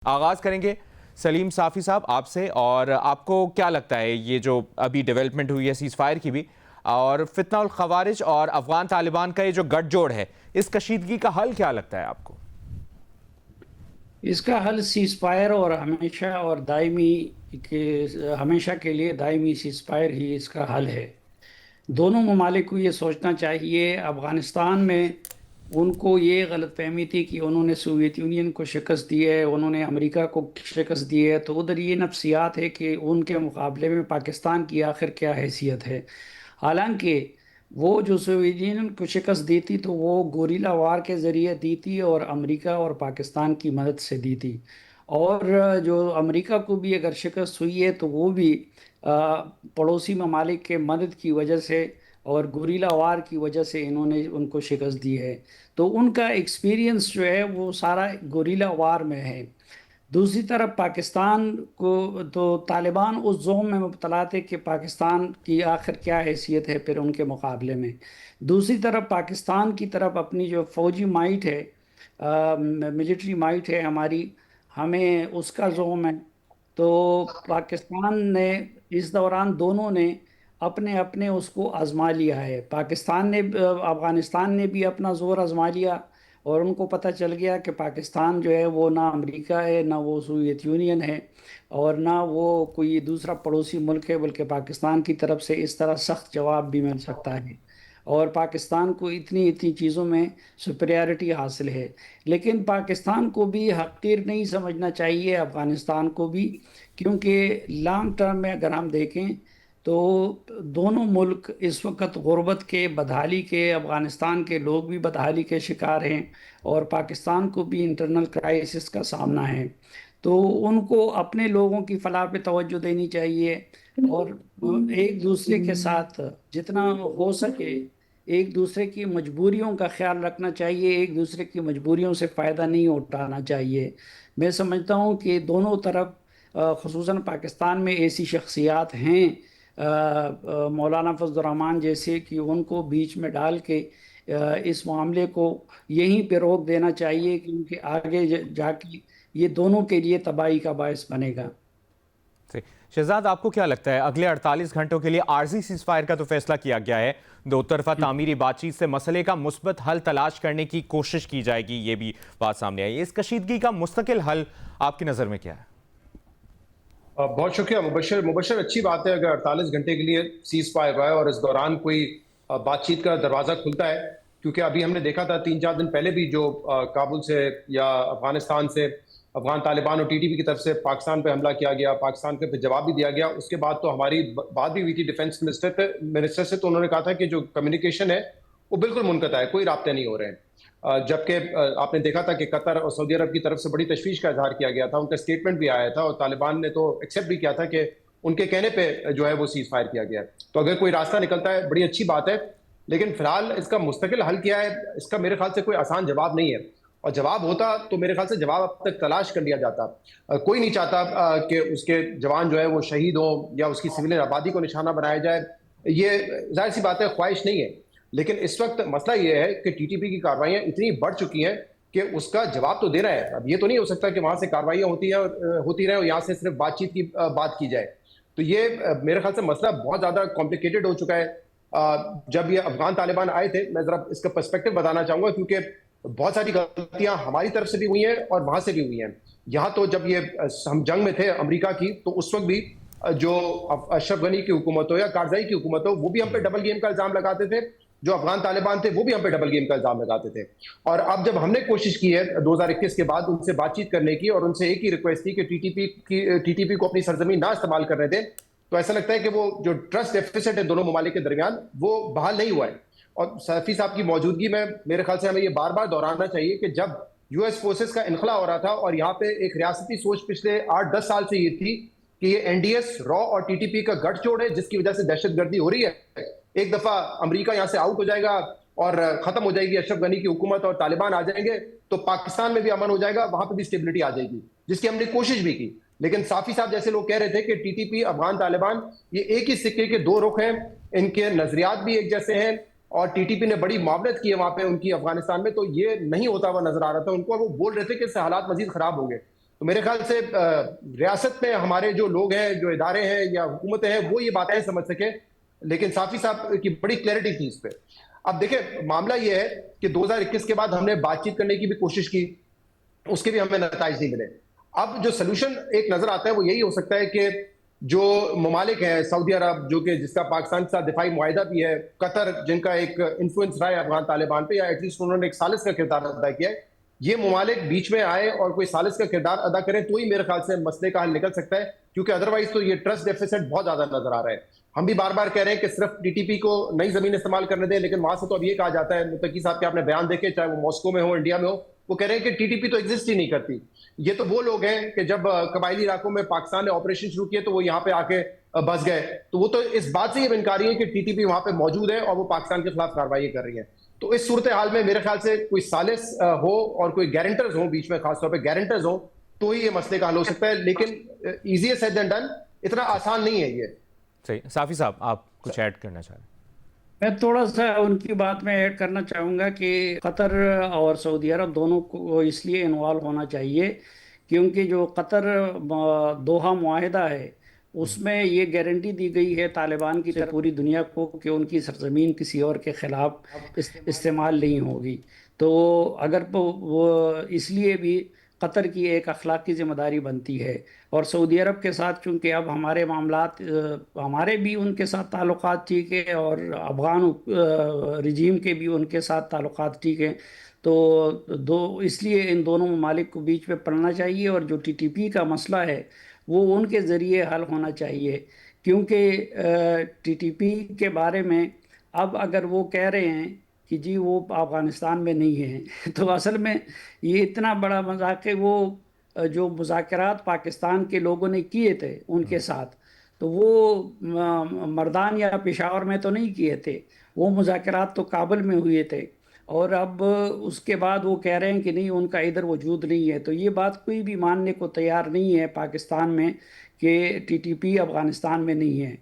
آغاز کریں گے سلیم صافی صاحب آپ سے، اور آپ کو کیا لگتا ہے یہ جو ابھی ڈیولپمنٹ ہوئی ہے سیز فائر کی بھی، اور فتنہ الخوارج اور افغان طالبان کا یہ جو گٹھ جوڑ ہے، اس کشیدگی کا حل کیا لگتا ہے آپ کو؟ اس کا حل سیز فائر اور ہمیشہ اور دائمی ہمیشہ کے لیے دائمی سیز فائر ہی اس کا حل ہے۔ دونوں ممالک کو یہ سوچنا چاہیے، افغانستان میں ان کو یہ غلط فہمی تھی کہ انہوں نے سوویت یونین کو شکست دی ہے، انہوں نے امریکہ کو شکست دی ہے، تو ادھر یہ نفسیات ہے کہ ان کے مقابلے میں پاکستان کی آخر کیا حیثیت ہے۔ حالانکہ وہ جو سوویت یونین کو شکست دی تھی تو وہ گوریلا وار کے ذریعے دی تھی اور امریکہ اور پاکستان کی مدد سے دی تھی، اور جو امریکہ کو بھی اگر شکست ہوئی ہے تو وہ بھی پڑوسی ممالک کے مدد کی وجہ سے اور گوریلا وار کی وجہ سے انہوں نے ان کو شکست دی ہے۔ تو ان کا ایکسپیرینس جو ہے وہ سارا گوریلا وار میں ہے۔ دوسری طرف پاکستان کو تو طالبان اس زوم میں مبتلا تھے کہ پاکستان کی آخر کیا حیثیت ہے پھر ان کے مقابلے میں۔ دوسری طرف پاکستان کی طرف اپنی جو فوجی مائٹ ہے، ملٹری مائٹ ہے ہماری، ہمیں اس کا زوم ہے۔ تو پاکستان نے اس دوران دونوں نے اپنے اپنے اس کو آزما لیا ہے، پاکستان نے افغانستان نے بھی اپنا زور آزما لیا، اور ان کو پتہ چل گیا کہ پاکستان جو ہے وہ نہ امریکہ ہے، نہ وہ سوویت یونین ہے، اور نہ وہ کوئی دوسرا پڑوسی ملک ہے، بلکہ پاکستان کی طرف سے اس طرح سخت جواب بھی مل سکتا ہے، اور پاکستان کو اتنی اتنی چیزوں میں سپریارٹی حاصل ہے۔ لیکن پاکستان کو بھی حقیر نہیں سمجھنا چاہیے، افغانستان کو بھی، کیونکہ لانگ ٹرم میں اگر ہم دیکھیں تو دونوں ملک اس وقت غربت کے، بدحالی کے، افغانستان کے لوگ بھی بدحالی کے شکار ہیں، اور پاکستان کو بھی انٹرنل کرائسس کا سامنا ہے۔ تو ان کو اپنے لوگوں کی فلاح پہ توجہ دینی چاہیے، اور ایک دوسرے کے ساتھ جتنا ہو سکے ایک دوسرے کی مجبوریوں کا خیال رکھنا چاہیے، ایک دوسرے کی مجبوریوں سے فائدہ نہیں اٹھانا چاہیے۔ میں سمجھتا ہوں کہ دونوں طرف خصوصاً پاکستان میں ایسی شخصیات ہیں مولانا فضل الرحمان جیسے، کہ ان کو بیچ میں ڈال کے اس معاملے کو یہیں پہ روک دینا چاہیے، کیونکہ آگے جا کے یہ دونوں کے لیے تباہی کا باعث بنے گا۔ شہزاد، آپ کو کیا لگتا ہے اگلے 48 گھنٹوں کے لیے عارضی سیز فائر کا تو فیصلہ کیا گیا ہے، دو طرفہ تعمیری بات چیت سے مسئلے کا مثبت حل تلاش کرنے کی کوشش کی جائے گی، یہ بھی بات سامنے آئی ہے، اس کشیدگی کا مستقل حل آپ کی نظر میں کیا ہے؟ بہت شکریہ مبشر، اچھی بات ہے اگر 48 گھنٹے کے لیے سیز فائر رہا ہے اور اس دوران کوئی بات چیت کا دروازہ کھلتا ہے، کیونکہ ابھی ہم نے دیکھا تھا 3-4 دن پہلے بھی جو کابل سے یا افغانستان سے افغان طالبان اور ٹی ٹی پی کی طرف سے پاکستان پہ حملہ کیا گیا، پاکستان پہ جواب بھی دیا گیا، اس کے بعد تو ہماری بات بھی ہوئی تھی ڈیفنس منسٹر سے، تو انہوں نے کہا تھا کہ جو کمیونیکیشن ہے وہ بالکل منقطع ہے، کوئی رابطے نہیں ہو رہے ہیں۔ جبکہ آپ نے دیکھا تھا کہ قطر اور سعودی عرب کی طرف سے بڑی تشویش کا اظہار کیا گیا تھا، ان کا اسٹیٹمنٹ بھی آیا تھا، اور طالبان نے تو ایکسیپٹ بھی کیا تھا کہ ان کے کہنے پہ جو ہے وہ سیز فائر کیا گیا ہے۔ تو اگر کوئی راستہ نکلتا ہے بڑی اچھی بات ہے، لیکن فی الحال اس کا مستقل حل کیا ہے، اس کا میرے خیال سے کوئی آسان جواب نہیں ہے، اور جواب ہوتا تو میرے خیال سے جواب اب تک تلاش کر لیا جاتا۔ کوئی نہیں چاہتا کہ اس کے جوان جو ہے وہ شہید ہوں یا اس کی سویلین آبادی کو نشانہ بنایا جائے، یہ ظاہر سی بات ہے، خواہش نہیں ہے، لیکن اس وقت مسئلہ یہ ہے کہ ٹی ٹی پی کی کارروائیاں اتنی بڑھ چکی ہیں کہ اس کا جواب تو دینا ہے۔ اب یہ تو نہیں ہو سکتا کہ وہاں سے کارروائیاں ہوتی رہیں اور یہاں سے صرف بات چیت کی بات کی جائے، تو یہ میرے خیال سے مسئلہ بہت زیادہ کمپلیکیٹڈ ہو چکا ہے۔ جب یہ افغان طالبان آئے تھے، میں ذرا اس کا پرسپیکٹو بتانا چاہوں گا، کیونکہ بہت ساری غلطیاں ہماری طرف سے بھی ہوئی ہیں اور وہاں سے بھی ہوئی ہیں۔ یہاں تو جب یہ ہم جنگ میں تھے امریکہ کی، تو اس وقت بھی جو اشرف غنی کی حکومت ہو یا کارزائی کی حکومت ہو، وہ بھی ہم پہ ڈبل گیم کا الزام لگاتے تھے، جو افغان طالبان تھے وہ بھی ہم پہ ڈبل گیم کا الزام لگاتے تھے۔ اور اب جب ہم نے کوشش کی ہے 2021 کے بعد ان سے بات چیت کرنے کی، اور ان سے ایک ہی ریکویسٹ تھی کہ ٹی ٹی پی کو اپنی سرزمین نہ استعمال کرنے دیں، تو ایسا لگتا ہے کہ وہ جو ٹرسٹ ڈیفیسٹ ہے دونوں ممالک کے درمیان، وہ بحال نہیں ہوا ہے۔ اور صافی صاحب کی موجودگی میں میرے خیال سے ہمیں یہ بار بار دہرانا چاہیے کہ جب یو ایس فورسز کا انخلا ہو رہا تھا، اور یہاں پہ ایک ریاستی سوچ پچھلے 8-10 سال سے یہ تھی کہ یہ این ڈی ایس، را اور ٹی ٹی پی کا گٹھ جوڑ ہے جس کی وجہ سے دہشت گردی ہو رہی ہے، ایک دفعہ امریکہ یہاں سے آؤٹ ہو جائے گا اور ختم ہو جائے گی اشرف غنی کی حکومت اور طالبان آ جائیں گے، تو پاکستان میں بھی امن ہو جائے گا، وہاں پہ بھی اسٹیبلٹی آ جائے گی، جس کی ہم نے کوشش بھی کی۔ لیکن صافی صاحب جیسے لوگ کہہ رہے تھے کہ T T P, Afghan Taliban, یہ ایک ہی سکے کے دو رخ ہیں، ان کے نظریات بھی ایک جیسے ہیں، اور ٹی ٹی پی نے بڑی معاونت کی ہے وہاں پہ ان کی افغانستان میں، تو یہ نہیں ہوتا ہوا نظر آ رہا تھا ان کو، وہ بول رہے تھے کہ اس سے حالات مزید خراب ہوں گے۔ تو میرے خیال سے ریاست میں ہمارے جو لوگ ہیں، جو ادارے ہیں یا حکومتیں ہیں، وہ یہ باتیں سمجھ سکیں، لیکن صافی صاحب کی بڑی کلیئرٹی تھی اس پہ۔ اب دیکھیں معاملہ یہ ہے کہ 2021 کے بعد ہم نے بات چیت کرنے کی بھی کوشش کی، اس کے بھی ہمیں نتائج نہیں ملے۔ اب جو سلوشن ایک نظر آتا ہے وہ یہی ہو سکتا ہے کہ جو ممالک ہیں، سعودی عرب جو کہ جس کا پاکستان کے ساتھ دفاعی معاہدہ بھی ہے، قطر جن کا ایک انفلوئنس رہا ہے افغان طالبان پہ، یا ایٹ لیسٹ انہوں نے ایک ثالث کا کردار ادا کیا ہے، یہ ممالک بیچ میں آئے اور کوئی ثالث کا کردار ادا کریں تو ہی میرے خیال سے مسئلے کا حل نکل سکتا ہے، کیونکہ ادروائز تو یہ ٹرسٹ ڈیفیسٹ بہت زیادہ نظر آ رہا ہے۔ ہم بھی بار بار کہہ رہے ہیں کہ صرف ٹی ٹی پی کو نئی زمین استعمال کرنے دیں، لیکن وہاں سے تو اب یہ کہا جاتا ہے، متقی صاحب کے آپ نے بیان دیکھے، چاہے وہ ماسکو میں ہو، انڈیا میں ہو، وہ کہہ رہے ہیں کہ ٹی ٹی پی تو ایگزسٹ ہی نہیں کرتی۔ یہ تو وہ لوگ ہیں کہ جب قبائلی علاقوں میں پاکستان نے آپریشن شروع کیے تو وہ یہاں پہ آ کے بس گئے، تو وہ تو اس بات سے یہ انکاری ہے کہ ٹی ٹی پی وہاں پہ موجود ہے اور وہ پاکستان کے خلاف کارروائی کر رہی ہیں۔ تو اس صورتحال میں میرے خیال سے کوئی ثالث ہو اور کوئی گارنٹرز ہوں بیچ میں، خاص طور پہ گارنٹرز ہوں، تو ہی یہ مسئلے کا حل ہو سکتا ہے، لیکن ایزی سیڈ دین ڈن، اتنا آسان نہیں ہے یہ۔ صحیح، صافی صاحب آپ کچھ ایڈ کرنا چاہ رہے ہیں؟ میں تھوڑا سا ان کی بات میں ایڈ کرنا چاہوں گا کہ قطر اور سعودی عرب دونوں کو اس لیے انوالو ہونا چاہیے کیونکہ جو قطر دوحہ معاہدہ ہے اس میں یہ گارنٹی دی گئی ہے طالبان کی طرف پوری دنیا کو کہ ان کی سرزمین کسی اور کے خلاف استعمال نہیں ہوگی۔ تو اگر وہ اس لیے بھی قطر کی ایک اخلاقی ذمہ داری بنتی ہے، اور سعودی عرب کے ساتھ چونکہ اب ہمارے معاملات ہمارے بھی ان کے ساتھ تعلقات ٹھیک ہے اور افغان رجیم کے بھی ان کے ساتھ تعلقات ٹھیک ہیں، تو اس لیے ان دونوں ممالک کو بیچ میں پڑنا چاہیے، اور جو ٹی ٹی پی کا مسئلہ ہے وہ ان کے ذریعے حل ہونا چاہیے، کیونکہ ٹی ٹی پی کے بارے میں اب اگر وہ کہہ رہے ہیں کہ جی وہ افغانستان میں نہیں ہیں تو اصل میں یہ اتنا بڑا مذاق ہے۔ وہ جو مذاکرات پاکستان کے لوگوں نے کیے تھے ان کے ساتھ، تو وہ مردان یا پشاور میں تو نہیں کیے تھے، وہ مذاکرات تو کابل میں ہوئے تھے، اور اب اس کے بعد وہ کہہ رہے ہیں کہ نہیں ان کا ادھر وجود نہیں ہے۔ تو یہ بات کوئی بھی ماننے کو تیار نہیں ہے پاکستان میں کہ ٹی ٹی پی افغانستان میں نہیں ہے۔